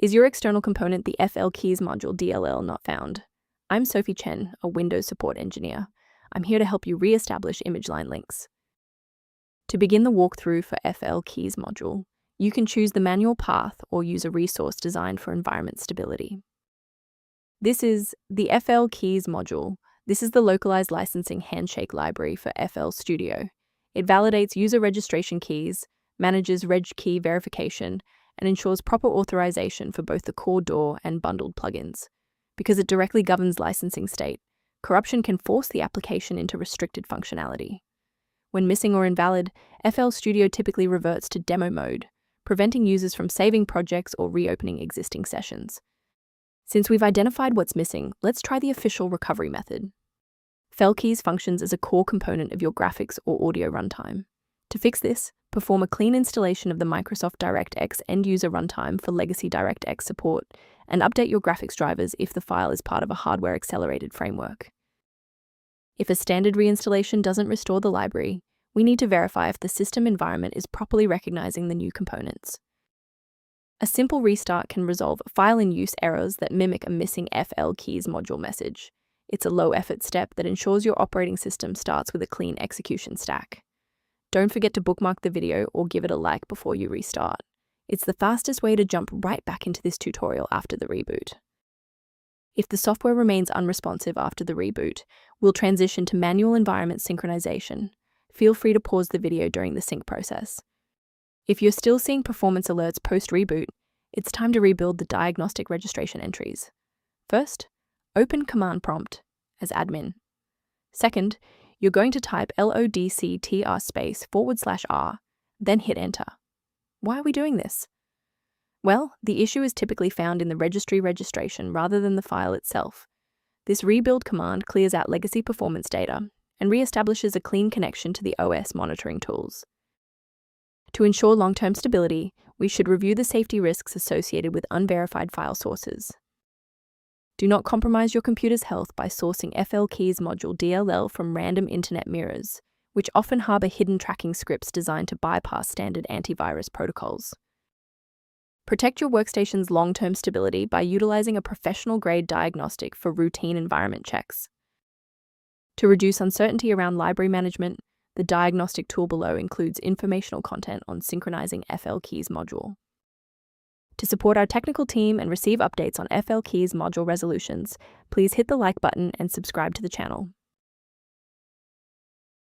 Is your external component the Fl-keys module DLL not found? I'm Sophie Chen, a Windows support engineer. I'm here to help you re-establish image line links. To begin the walkthrough for Fl-keys module, you can choose the manual path or use a resource designed for environment stability. This is the Fl-keys module. This is the localized licensing handshake library for FL Studio. It validates user registration keys, manages RegKey verification, and ensures proper authorization for both the core DAW and bundled plugins. Because it directly governs licensing state, corruption can force the application into restricted functionality. When missing or invalid, FL Studio typically reverts to demo mode, preventing users from saving projects or reopening existing sessions. Since we've identified what's missing, let's try the official recovery method. Fl-keys functions as a core component of your graphics or audio runtime. To fix this, perform a clean installation of the Microsoft DirectX end-user runtime for legacy DirectX support, and update your graphics drivers if the file is part of a hardware-accelerated framework. If a standard reinstallation doesn't restore the library, we need to verify if the system environment is properly recognizing the new components. A simple restart can resolve file-in-use errors that mimic a missing Fl-keys module message. It's a low-effort step that ensures your operating system starts with a clean execution stack. Don't forget to bookmark the video or give it a like before you restart. It's the fastest way to jump right back into this tutorial after the reboot. If the software remains unresponsive after the reboot, we'll transition to manual environment synchronization. Feel free to pause the video during the sync process. If you're still seeing performance alerts post-reboot, it's time to rebuild the diagnostic registration entries. First, open Command Prompt as admin. Second, you're going to type locktr/r, then hit Enter. Why are we doing this? Well, the issue is typically found in the registry registration rather than the file itself. This rebuild command clears out legacy performance data and re-establishes a clean connection to the OS monitoring tools. To ensure long-term stability, we should review the safety risks associated with unverified file sources. Do not compromise your computer's health by sourcing Fl-keys module DLL from random internet mirrors, which often harbor hidden tracking scripts designed to bypass standard antivirus protocols. Protect your workstation's long-term stability by utilizing a professional-grade diagnostic for routine environment checks. To reduce uncertainty around library management, the diagnostic tool below includes informational content on synchronizing Fl-keys module. To support our technical team and receive updates on Fl-keys module resolutions, please hit the like button and subscribe to the channel.